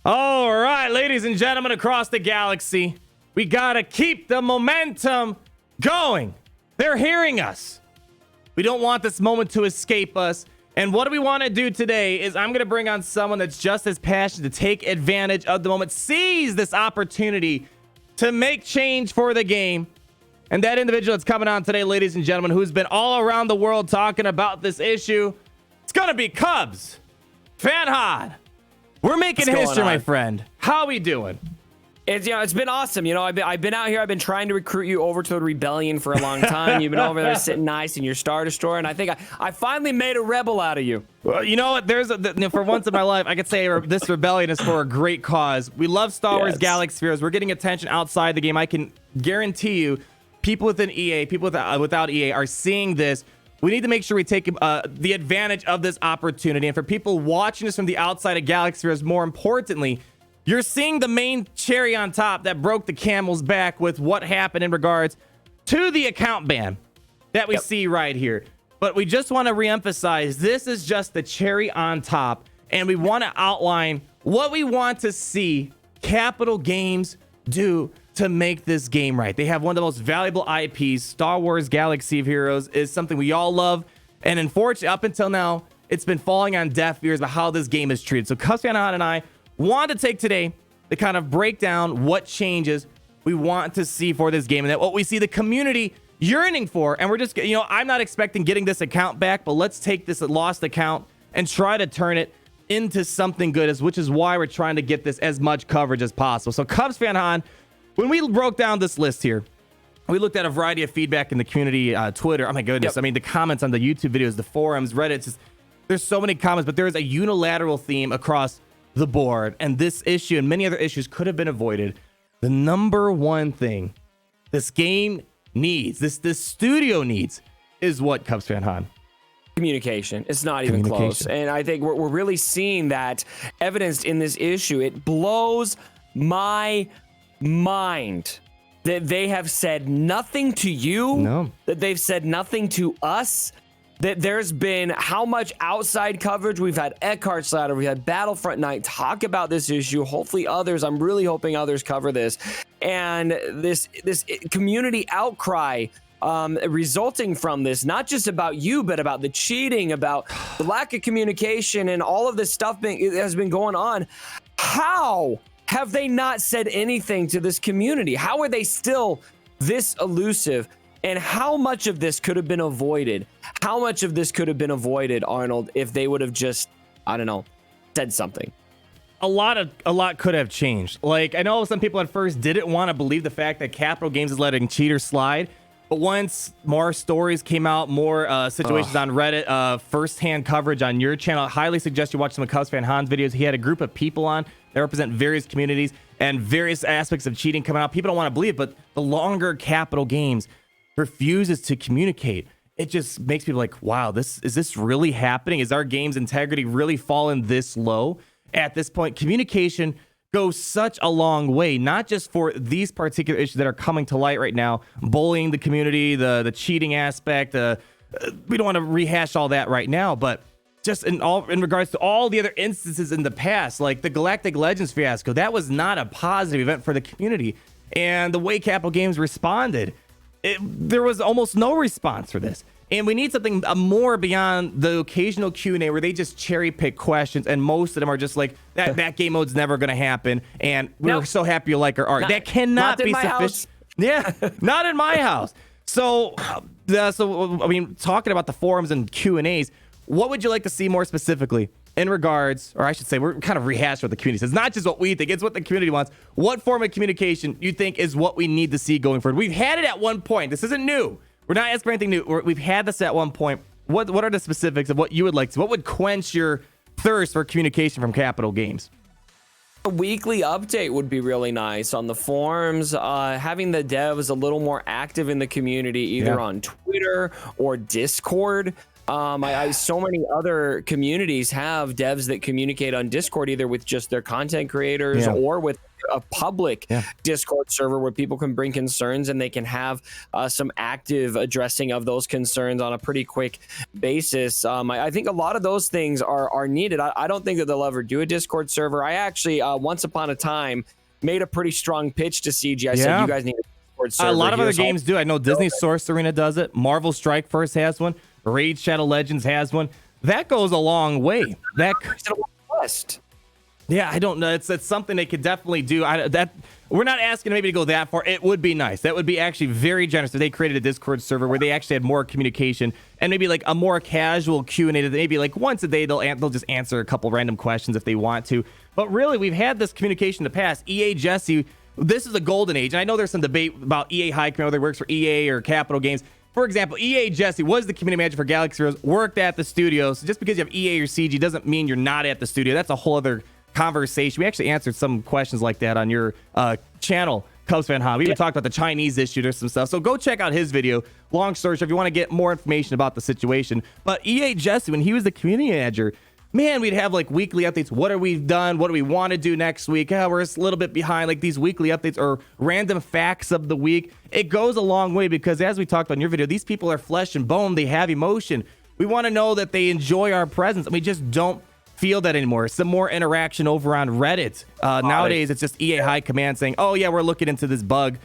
All right, ladies and gentlemen across the galaxy, we gotta keep the momentum going. They're hearing us. We don't want this moment to escape us. And what do we want to do today is I'm going to bring on someone that's just as passionate to take advantage of the moment, seize this opportunity to make change for the game. And that individual that's coming on today, ladies and gentlemen, who's been all around the world talking about this issue, it's going to be Cubs Fanhan. We're making history, my friend. How we doing? It's been awesome. I've been out here. I've been trying to recruit you over to the rebellion for a long time. You've been over there sitting nice in your Star Destroyer, and I think I finally made a rebel out of you. Well, you know what? For once in my life, I could say this rebellion is for a great cause. We love Star Wars Galaxy Heroes. We're getting attention outside the game. I can guarantee you, people within EA, people without EA are seeing this. We need to make sure we take the advantage of this opportunity. And for people watching us from the outside of Galaxy Heroes, more importantly, you're seeing the main cherry on top that broke the camel's back with what happened in regards to the account ban that we see right here. But we just want to reemphasize, this is just the cherry on top, and we want to outline what we want to see Capital Games do to make this game right. They have one of the most valuable IPs. Star Wars Galaxy of Heroes is something we all love, and unfortunately, up until now, it's been falling on deaf ears about how this game is treated. So Cubs Fanhan and I want to take today to kind of break down what changes we want to see for this game and that what we see the community yearning for. And we're just, I'm not expecting getting this account back, but let's take this lost account and try to turn it into something good, which is why we're trying to get this as much coverage as possible. So Cubs Fanhan, when we broke down this list here, we looked at a variety of feedback in the community, Twitter. Oh my goodness. I mean, the comments on the YouTube videos, the forums, Reddit, there's so many comments, but there is a unilateral theme across the board, and this issue and many other issues could have been avoided. The number one thing this game needs, this studio needs, is what, Cubs Fanhan? Communication. It's not even close. And I think we're really seeing that evidenced in this issue. It blows my mind that they have said nothing to you, that they've said nothing to us, that there's been how much outside coverage. We've had Eckhart Slatter, we had Battlefront Night talk about this issue. Hopefully others, I'm really hoping others cover this. And this community outcry resulting from this, not just about you, but about the cheating, about the lack of communication and all of this stuff has been going on. How have they not said anything to this community? How are they still this elusive? And how much of this could have been avoided? How much of this could have been avoided, Arnold, if they would have just, I don't know, said something? A lot could have changed. Like, I know some people at first didn't want to believe the fact that Capital Games is letting cheaters slide. But once more stories came out, more situations on Reddit, firsthand coverage on your channel, I highly suggest you watch some of Cubs Fanhan's videos. He had a group of people on that represent various communities and various aspects of cheating coming out. People don't want to believe, but the longer Capital Games refuses to communicate, it just makes people like, wow, is this really happening? Is our game's integrity really fallen this low? At this point, communication goes such a long way, not just for these particular issues that are coming to light right now, bullying the community, the cheating aspect. We don't want to rehash all that right now, but just in regards to all the other instances in the past, like the Galactic Legends fiasco, that was not a positive event for the community. And the way Capital Games responded, there was almost no response for this. And we need something more beyond the occasional Q&A where they just cherry pick questions, and most of them are just like, that game mode's never going to happen, and we're so happy you like our art. That cannot be sufficient. Yeah, not in my house. So I mean, talking about the forums and Q&As, what would you like to see more specifically in regards, or I should say, we're kind of rehashed what the community says. Not just what we think, it's what the community wants. What form of communication you think is what we need to see going forward? We've had it at one point. This isn't new. We're not asking for anything new. We've had this at one point. What are the specifics of what you would like to? What would quench your thirst for communication from Capital Games? A weekly update would be really nice on the forums, having the devs a little more active in the community, either on Twitter or Discord. So many other communities have devs that communicate on Discord, either with just their content creators or with a public Discord server where people can bring concerns and they can have some active addressing of those concerns on a pretty quick basis. I think a lot of those things are needed. I don't think that they'll ever do a Discord server. I actually, once upon a time, made a pretty strong pitch to CG. I said, you guys need a Discord server. A lot of other games do. I know Disney Source Arena does it. Marvel Strike Force has one. Raid Shadow Legends has one. That goes a long way. Yeah, I don't know. It's something they could definitely do. We're not asking maybe to go that far. It would be nice. That would be actually very generous if they created a Discord server where they actually had more communication and maybe like a more casual Q&A that maybe like once a day they'll just answer a couple random questions if they want to. But really, we've had this communication in the past. EA Jesse, this is a golden age. And I know there's some debate about EA Hyke, whether it works for EA or Capital Games. For example, EA Jesse was the community manager for Galaxy Heroes, worked at the studio. So just because you have EA or CG doesn't mean you're not at the studio. That's a whole other conversation. We actually answered some questions like that on your channel, Cubs Fan Hub. We even talked about the Chinese issue. There's some stuff. So go check out his video. Long story short, if you want to get more information about the situation. But EA Jesse, when he was the community manager, man, we'd have like weekly updates. What are we done? What do we want to do next week? We're a little bit behind. Like these weekly updates or random facts of the week. It goes a long way because as we talked about in your video, these people are flesh and bone. They have emotion. We want to know that they enjoy our presence, and we just don't feel that anymore. Some more interaction over on Reddit. Nowadays, it's just EA High command saying, "Oh yeah, we're looking into this bug,"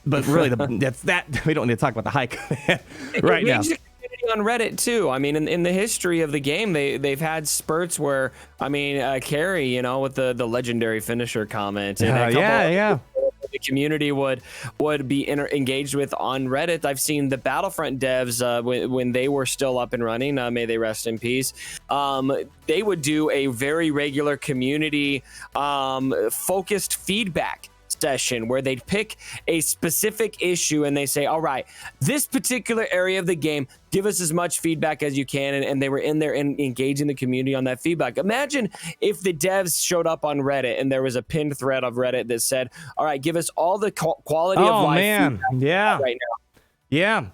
but really, that's that. We don't need to talk about the High command right now. On Reddit too. I mean, in the history of the game, they've had spurts where, I mean, Carrie, with the legendary finisher comment, and the community would be engaged with on Reddit. I've seen the Battlefront devs when they were still up and running, may they rest in peace. They would do a very regular community focused feedback session where they'd pick a specific issue and they say, all right, this particular area of the game, give us as much feedback as you can. And they were in there and engaging the community on that feedback. Imagine if the devs showed up on Reddit and there was a pinned thread of Reddit that said, all right, give us all the quality of life feedback right now. Yeah.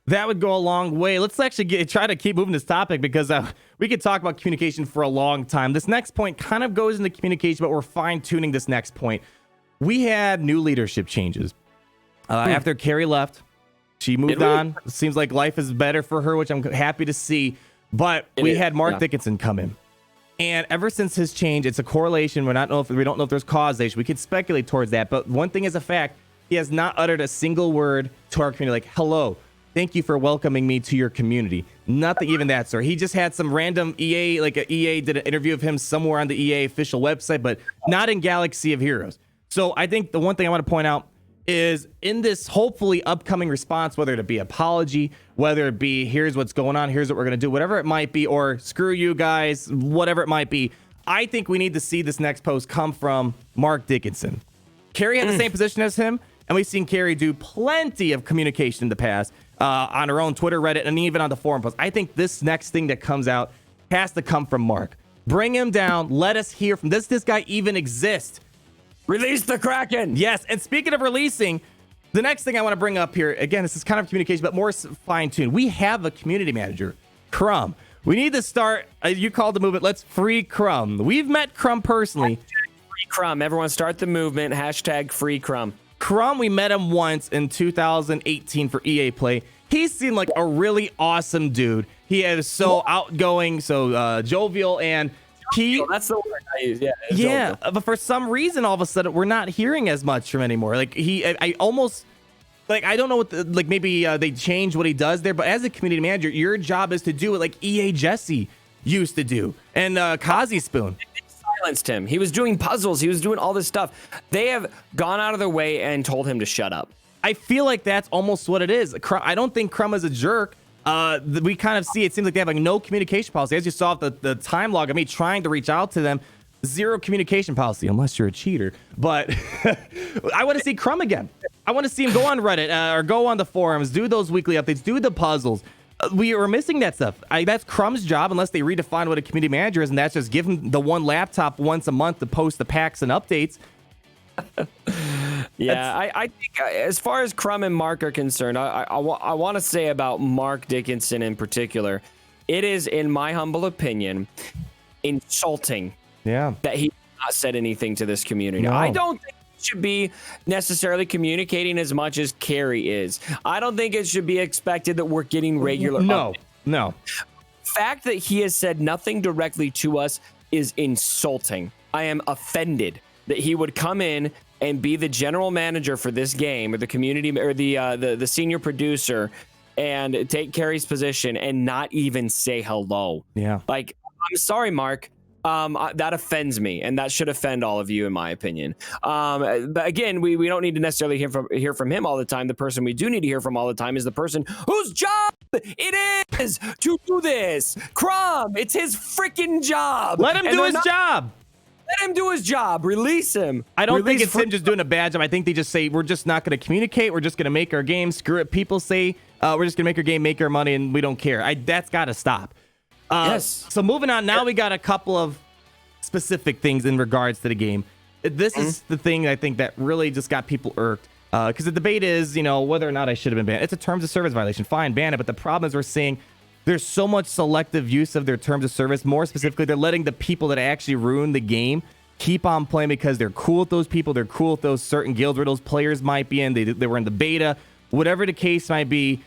That would go a long way. Let's actually try to keep moving this topic because we could talk about communication for a long time. This next point kind of goes into communication, but we're fine-tuning this next point. We had new leadership changes. After Carrie left, she moved on. It seems like life is better for her, which I'm happy to see. But we had Mark Dickinson come in. And ever since his change, it's a correlation. We don't know if there's causation. We could speculate towards that. But one thing is a fact. He has not uttered a single word to our community like, hello, thank you for welcoming me to your community. Nothing even that, sir. He just had some random EA, EA did an interview of him somewhere on the EA official website, but not in Galaxy of Heroes. So I think the one thing I want to point out is in this hopefully upcoming response, whether it be apology, whether it be here's what's going on, here's what we're going to do, whatever it might be, or screw you guys, whatever it might be, I think we need to see this next post come from Mark Dickinson. Carrie had the same position as him, and we've seen Carrie do plenty of communication in the past on her own Twitter, Reddit, and even on the forum post. I think this next thing that comes out has to come from Mark. Bring him down. Let us hear from this guy even exist. Release the Kraken. Yes. And speaking of releasing, the next thing I want to bring up here, again, this is kind of communication, but more fine-tuned. We have a community manager, Crumb. We need to start, you called the movement, let's free Crumb. We've met Crumb personally. Free Crumb. Everyone start the movement. Hashtag free Crumb. Crumb, we met him once in 2018 for EA Play. He seemed like a really awesome dude. He is so outgoing, so jovial, and that's the word I use. Yeah, but for some reason, all of a sudden, we're not hearing as much from anymore. Like I almost, like I don't know what, maybe they changed what he does there. But as a community manager, your job is to do it like EA Jesse used to do, and Kazi Spoon. They silenced him. He was doing puzzles. He was doing all this stuff. They have gone out of their way and told him to shut up. I feel like that's almost what it is. I don't think Crumb is a jerk. We kind of see, it seems like they have no communication policy. As you saw the time log of me trying to reach out to them, zero communication policy, unless you're a cheater. But I want to see Crumb again. I want to see him go on Reddit or go on the forums, do those weekly updates, do the puzzles. We are missing that stuff. That's Crumb's job, unless they redefine what a community manager is, and that's just give him the one laptop once a month to post the packs and updates. Yeah, I think as far as Crumb and Mark are concerned, I want to say about Mark Dickinson in particular, it is, in my humble opinion, insulting that he not said anything to this community. No. I don't think it should be necessarily communicating as much as Carrie is. I don't think it should be expected that we're getting regular No. Fact that he has said nothing directly to us is insulting. I am offended that he would come in and be the general manager for this game, or the community, or the senior producer, and take Carrie's position and not even say hello. Yeah. Like, I'm sorry, Mark. That offends me, and that should offend all of you, in my opinion. But again, we don't need to necessarily hear from him all the time. The person we do need to hear from all the time is the person whose job it is to do this. Crumb, it's his freaking job. Let him do his job. Let him do his job. Release him. I don't think it's him just doing a bad job. I think they just say, we're just not going to communicate. We're just going to make our game. Screw it. People say, we're just going to make our game, make our money, and we don't care. That's got to stop. Yes. So moving on, now we got a couple of specific things in regards to the game. This is the thing I think that really just got people irked. Because the debate is, whether or not I should have been banned. It's a terms of service violation. Fine, ban it. But the problem is we're seeing there's so much selective use of their terms of service. More specifically, they're letting the people that actually ruin the game keep on playing because they're cool with those people. They're cool with those certain guilds where those players might be in. They were in the beta. Whatever the case might be,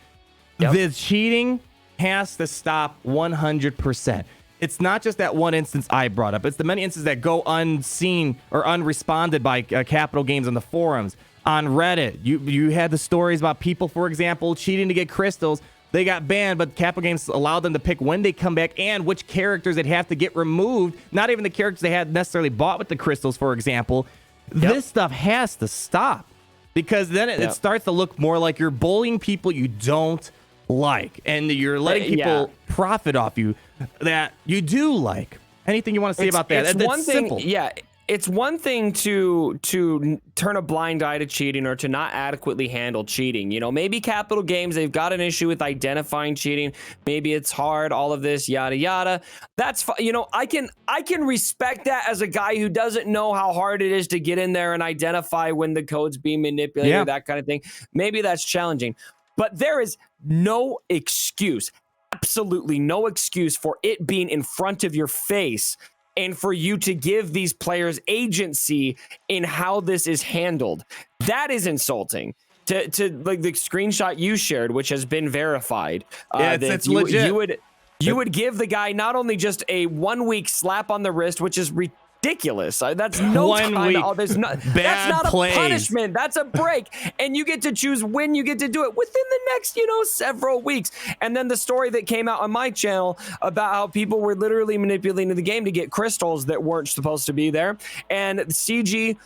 the cheating has to stop 100%. It's not just that one instance I brought up. It's the many instances that go unseen or unresponded by Capital Games on the forums. On Reddit, you had the stories about people, for example, cheating to get crystals. They got banned, but Capital Games allowed them to pick when they come back and which characters they'd have to get removed. Not even the characters they had necessarily bought with the crystals, for example. This stuff has to stop because then it starts to look more like you're bullying people you don't like, and you're letting people profit off you that you do like. Anything you want to say about that? It's one thing, simple. It's one thing to turn a blind eye to cheating or to not adequately handle cheating. Maybe Capital Games, they've got an issue with identifying cheating. Maybe it's hard, all of this, yada, yada. That's fine. I can respect that as a guy who doesn't know how hard it is to get in there and identify when the code's being manipulated, that kind of thing. Maybe that's challenging. But there is no excuse, absolutely no excuse for it being in front of your face and for you to give these players agency in how this is handled. That is insulting. To like the screenshot you shared, which has been verified. It's legit. You would give the guy not only just a 1 week slap on the wrist, which is ridiculous. That's no 1 time. week. That's not plays. A punishment. That's a break. And you get to choose when you get to do it within the next, several weeks. And then the story that came out on my channel about how people were literally manipulating the game to get crystals that weren't supposed to be there. And CG,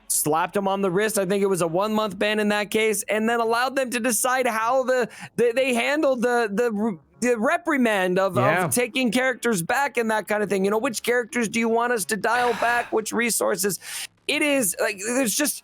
slapped them on the wrist. I think it was a 1 month ban in that case, and then allowed them to decide how they handled the reprimand of taking characters back and that kind of thing. Which characters do you want us to dial back? Which resources? It is like there's just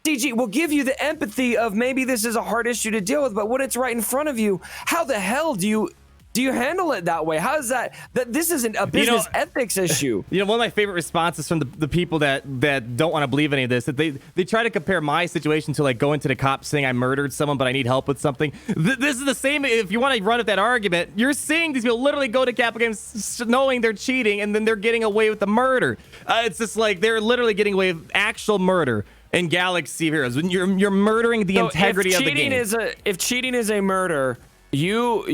CG will give you the empathy of maybe this is a hard issue to deal with, but when it's right in front of you, how the hell do you handle it that way? How is that this isn't a business ethics issue? One of my favorite responses from the people that don't want to believe any of this, that they try to compare my situation to like going to the cops saying I murdered someone, but I need help with something. This is the same. If you want to run with that argument, you're seeing these people literally go to Capital Games knowing they're cheating, and then they're getting away with the murder. It's just like they're literally getting away with actual murder in Galaxy of Heroes. When you're murdering the integrity of the game. If cheating is a murder, you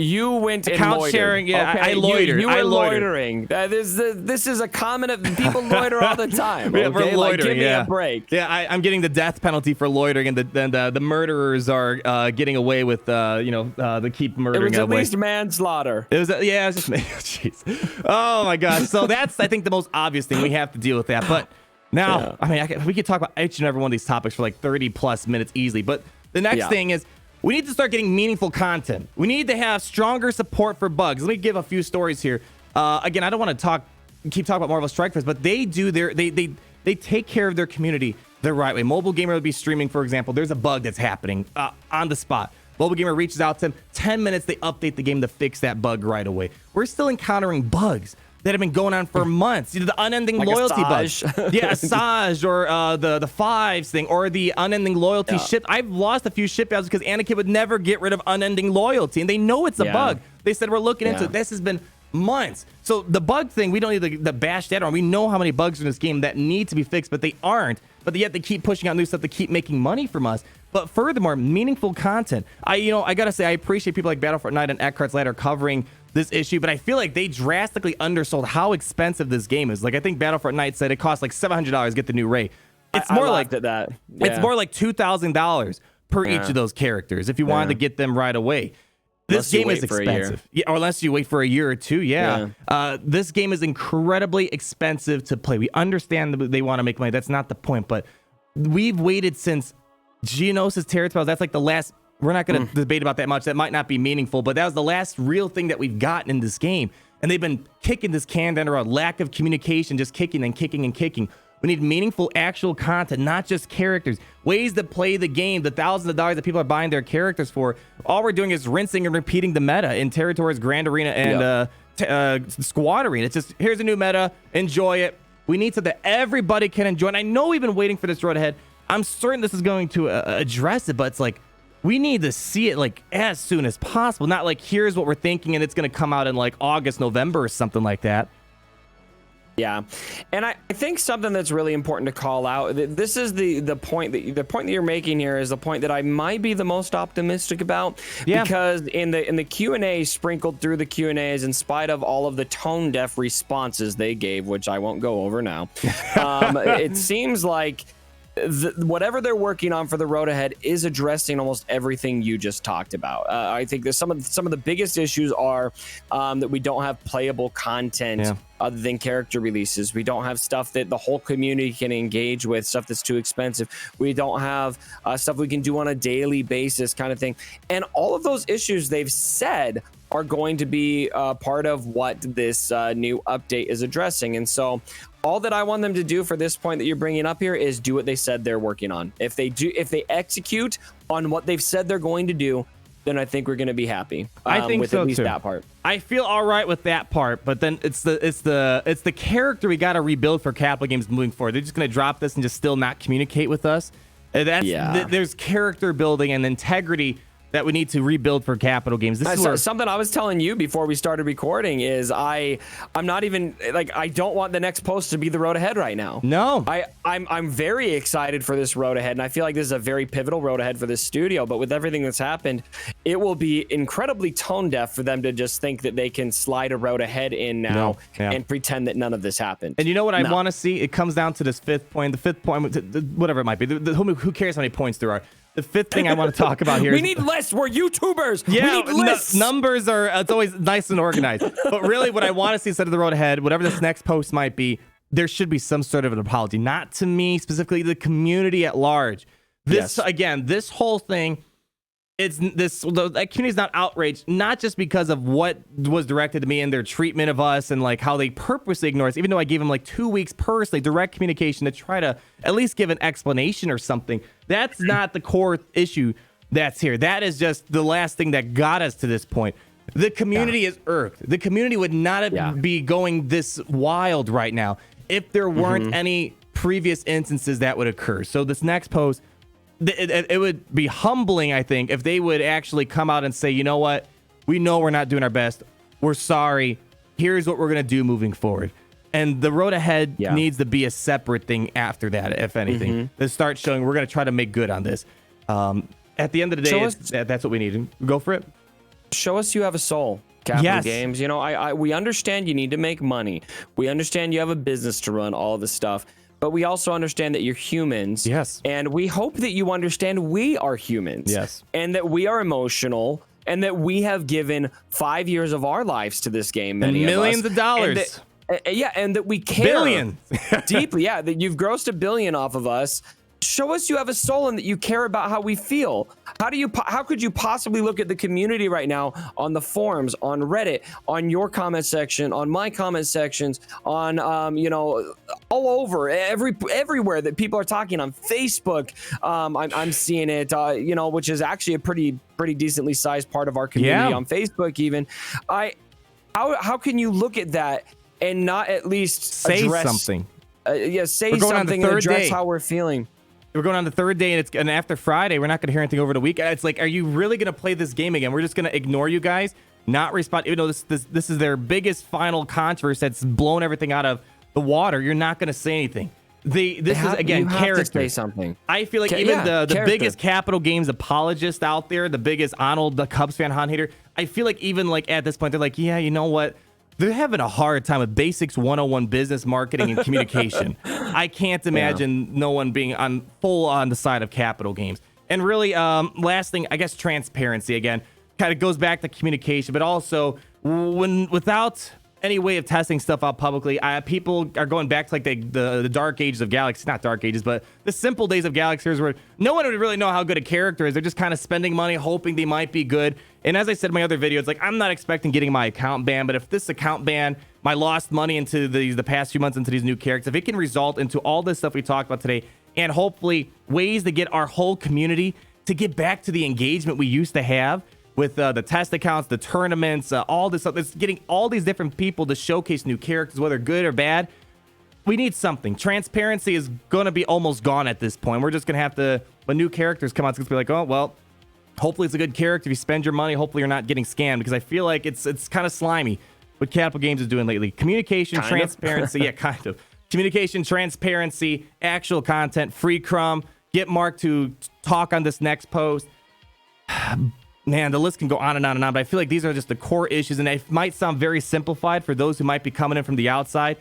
went and account loitered. sharing, Okay? I loitered. You were loitering. This is a common. People loiter all the time. Okay? We're loitering. Give me a break. Yeah, I'm getting the death penalty for loitering, and the murderers are getting away with the keep murdering. It was at least manslaughter. It was just jeez. Oh my gosh. So that's I think the most obvious thing. We have to deal with that. But now, we could talk about each and every one of these topics for like 30 plus minutes easily. But the next thing is, we need to start getting meaningful content. We need to have stronger support for bugs. Let me give a few stories here. Again, I don't want to keep talking about Marvel Strike Force, but they do they take care of their community the right way. Mobile Gamer would be streaming, for example. There's a bug that's happening on the spot. Mobile Gamer reaches out to them. 10 minutes, they update the game to fix that bug right away. We're still encountering bugs that have been going on for months. The unending loyalty bug. Asajj, or the Fives thing, or the unending loyalty ship. I've lost a few ship outs because Anakin would never get rid of unending loyalty, and they know it's a bug. They said we're looking into it. This has been months. So the bug thing, we don't need to bash that on. We know how many bugs in this game that need to be fixed, but they aren't. But yet they keep pushing out new stuff to keep making money from us. But furthermore, meaningful content. I gotta say, I appreciate people like Battle Fortnite and Eckhart's Ladder covering this issue, but I feel like they drastically undersold how expensive this game is. Like, I think Battle Fortnite said it costs like $700 to get the new Ray. It's more like that. Yeah. It's more like $2,000 per each of those characters if you wanted to get them right away. This game is expensive. Yeah, or unless you wait for a year or two. Yeah. This game is incredibly expensive to play. We understand that they want to make money. That's not the point. But we've waited since Geonosis Territorials. That's like the last. We're not going to debate about that much. That might not be meaningful, but that was the last real thing that we've gotten in this game. And they've been kicking this can down the road. Lack of communication, just kicking and kicking and kicking. We need meaningful, actual content, not just characters. Ways to play the game, the thousands of dollars that people are buying their characters for. All we're doing is rinsing and repeating the meta in Territories, Grand Arena, and Squad Arena. It's just, here's a new meta, enjoy it. We need something that everybody can enjoy. And I know we've been waiting for this road ahead. I'm certain this is going to address it, but it's like, we need to see it like as soon as possible. Not like, here's what we're thinking, and it's going to come out in like August, November, or something like that. Yeah, and I think something that's really important to call out. This is the point that you're making here is the point that I might be the most optimistic about. Yeah. Because in the Q&A sprinkled through the Q&As, in spite of all of the tone deaf responses they gave, which I won't go over now, it seems like whatever they're working on for the road ahead is addressing almost everything you just talked about. I think there's some of the biggest issues are that we don't have playable content other than character releases. We don't have stuff that the whole community can engage with, stuff that's too expensive. We don't have stuff we can do on a daily basis kind of thing. And all of those issues they've said are going to be part of what this new update is addressing. And so all that I want them to do for this point that you're bringing up here is do what they said they're working on. If they execute on what they've said they're going to do, then I think we're going to be happy. I think with so at least too. That part. I feel all right with that part, but then it's the character we got to rebuild for Capital Games moving forward. They're just going to drop this and just still not communicate with us. There's character building and integrity that we need to rebuild for Capital Games. This is something I was telling you before we started recording is I'm not even like, I don't want the next post to be the road ahead right now. No, I'm very excited for this road ahead, and I feel like this is a very pivotal road ahead for this studio. But with everything that's happened, it will be incredibly tone deaf for them to just think that they can slide a road ahead in now and pretend that none of this happened. And you know what I want to see? It comes down to this fifth point. The fifth point, whatever it might be. Who cares how many points there are? The fifth thing I want to talk about here. We need lists. We're YouTubers. Yeah, we need lists. Numbers are, it's always nice and organized. But really what I want to see instead of the road ahead, whatever this next post might be, there should be some sort of an apology. Not to me, specifically the community at large. Again, this whole thing, that community is not outraged, not just because of what was directed to me and their treatment of us and like how they purposely ignore us, even though I gave them like 2 weeks personally, direct communication to try to at least give an explanation or something. That's not the core issue that's here. That is just the last thing that got us to this point. The community is irked. The community would not be going this wild right now if there weren't any previous instances that would occur. So this next post, it would be humbling, I think, if they would actually come out and say, you know what? We know we're not doing our best. We're sorry. Here's what we're going to do moving forward. And the road ahead needs to be a separate thing after that, if anything. To start showing we're going to try to make good on this. At the end of the day, that's what we need. Go for it. Show us you have a soul. Capital Games. You know, we understand you need to make money. We understand you have a business to run, all of this stuff. But we also understand that you're humans. Yes. And we hope that you understand we are humans. Yes. And that we are emotional and that we have given 5 years of our lives to this game. Many and millions of of dollars. And that we care billions deeply. Yeah. That you've grossed $1 billion off of us. Show us you have a soul and that you care about how we feel. How could you possibly look at the community right now on the forums, on Reddit, on your comment section, on my comment sections, on all over, everywhere that people are talking on Facebook. I'm seeing it, which is actually a pretty decently sized part of our community on Facebook. Even how can you look at that and not at least say something? Say something and address how we're feeling. We're going on the third day, and after Friday, we're not going to hear anything over the weekend. It's like, are you really going to play this game again? We're just going to ignore you guys? not respond, even though this is their biggest final controversy that's blown everything out of the water. You're not going to say anything. This is again character. To say something. I feel like the biggest Capital Games apologist out there, the biggest Arnold the Cubs fan hater, I feel like even like at this point they're like, yeah, you know what? They're having a hard time with basics 101 business marketing and communication. I can't imagine no one being on the side of Capital Games. And really, last thing, I guess transparency again kind of goes back to communication, but also without any way of testing stuff out publicly, people are going back to like the dark ages of Galaxy, not dark ages, but the simple days of Galaxy where no one would really know how good a character is. They're just kind of spending money, hoping they might be good. And as I said in my other videos, like I'm not expecting getting my account banned, but if this account ban, my lost money into the past few months into these new characters, if it can result into all this stuff we talked about today, and hopefully ways to get our whole community to get back to the engagement we used to have, with the test accounts, the tournaments, all this stuff. It's getting all these different people to showcase new characters, whether good or bad. We need something. Transparency is going to be almost gone at this point. We're just going to have to, when new characters come out, it's going to be like, oh, well, hopefully it's a good character. If you spend your money, hopefully you're not getting scammed, because I feel like it's kind of slimy what Capital Games is doing lately. Communication, transparency, yeah, kind of. Communication, transparency, actual content, free crumb, get Mark to talk on this next post. Man, the list can go on and on and on, but I feel like these are just the core issues, and it might sound very simplified for those who might be coming in from the outside.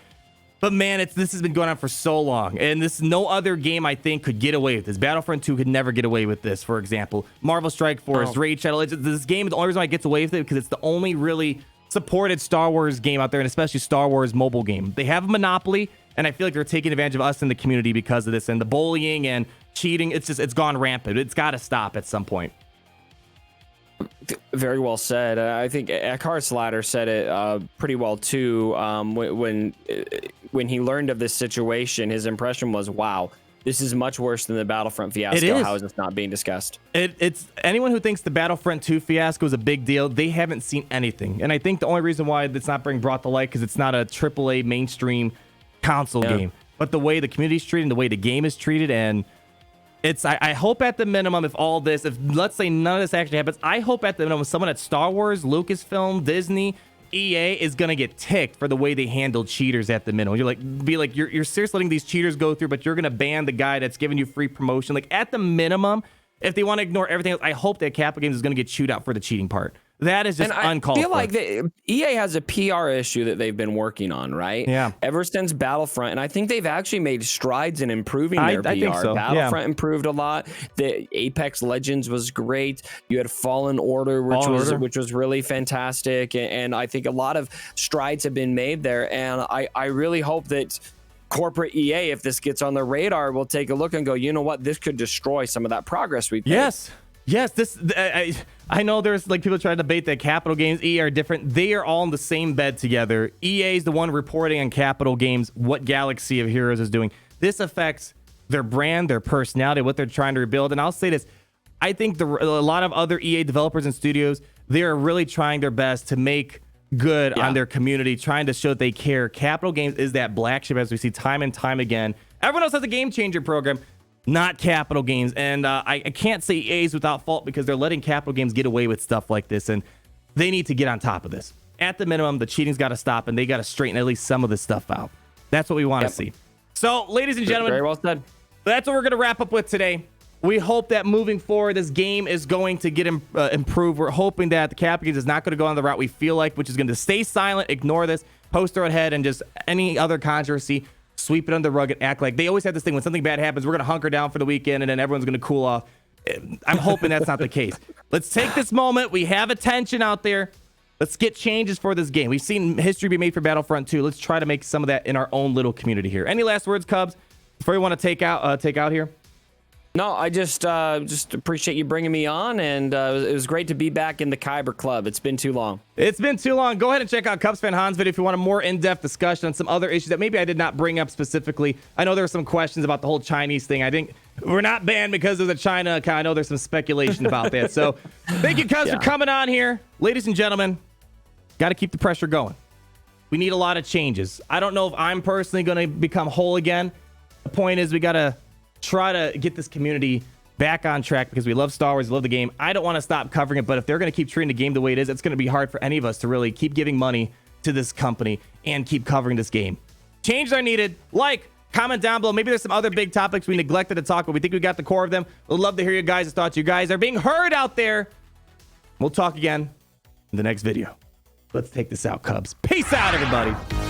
But man, this has been going on for so long, and no other game I think could get away with this. Battlefront 2 could never get away with this, for example. Marvel Strike Force, Raid Shadow Legends. This game, the only reason why it gets away with it because it's the only really supported Star Wars game out there, and especially Star Wars mobile game. They have a monopoly, and I feel like they're taking advantage of us in the community because of this, and the bullying and cheating. It's gone rampant. It's got to stop at some point. Very well said. I think Eckhart Slatter said it pretty well too. When he learned of this situation, his impression was, "Wow, this is much worse than the Battlefront fiasco. How is this not being discussed?" It's anyone who thinks the Battlefront 2 fiasco is a big deal. They haven't seen anything, and I think the only reason why it's not being brought to light because it's not a AAA mainstream console game, but the way the community's treated, and the way the game is treated, and I hope at the minimum, if let's say none of this actually happens, I hope at the minimum someone at Star Wars, Lucasfilm, Disney, EA is gonna get ticked for the way they handle cheaters at the minimum. You're seriously letting these cheaters go through, but you're gonna ban the guy that's giving you free promotion. Like at the minimum, if they want to ignore everything else, I hope that Capital Games is gonna get chewed out for the cheating part. That is just uncalled for. I feel like EA has a PR issue that they've been working on, right? Yeah. Ever since Battlefront, and I think they've actually made strides in improving their PR. I think so. Battlefront improved a lot. The Apex Legends was great. You had Fallen Order, which was really fantastic, and I think a lot of strides have been made there. And I really hope that corporate EA, if this gets on the radar, will take a look and go, you know what, this could destroy some of that progress we've made. Yes, I know there's like people trying to debate that Capital Games, EA are different. They are all in the same bed together. EA is the one reporting on Capital Games what Galaxy of Heroes is doing. This affects their brand, their personality, what they're trying to rebuild. And I'll say this, I think a lot of other EA developers and studios, they are really trying their best to make good on their community, trying to show that they care. Capital Games is that black sheep, as we see time and time again. Everyone else has a game changer program. Not Capital Games, and I can't say EA's without fault because they're letting Capital Games get away with stuff like this, and they need to get on top of this. At the minimum, the cheating's got to stop, and they got to straighten at least some of this stuff out. That's what we want to see. So, ladies and gentlemen, very well said. That's what we're going to wrap up with today. We hope that moving forward, this game is going to get improved. We're hoping that the Capital Games is not going to go on the route we feel like, which is going to stay silent, ignore this, post their head, and just any other controversy, sweep it under the rug and act like they always have this thing when something bad happens, we're going to hunker down for the weekend and then everyone's going to cool off. I'm hoping that's not the case. Let's take this moment. We have attention out there. Let's get changes for this game. We've seen history be made for Battlefront 2. Let's try to make some of that in our own little community here. Any last words, Cubs, before you want to take out here? No, I just appreciate you bringing me on, and it was great to be back in the Kyber Club. It's been too long. It's been too long. Go ahead and check out Cubs Fan Han's video if you want a more in-depth discussion on some other issues that maybe I did not bring up specifically. I know there were some questions about the whole Chinese thing. I think we're not banned because of the China account. I know there's some speculation about that. So thank you, Cubs, for coming on here. Ladies and gentlemen, got to keep the pressure going. We need a lot of changes. I don't know if I'm personally going to become whole again. The point is we got to try to get this community back on track because we love Star Wars, we love the game. I don't want to stop covering it, but if they're going to keep treating the game the way it is, it's going to be hard for any of us to really keep giving money to this company and keep covering this game. Changes are needed. Like, comment down below. Maybe there's some other big topics we neglected to talk about. We think we got the core of them. We'd love to hear your guys' thoughts. You guys are being heard out there. We'll talk again in the next video. Let's take this out, Cubs. Peace out, everybody.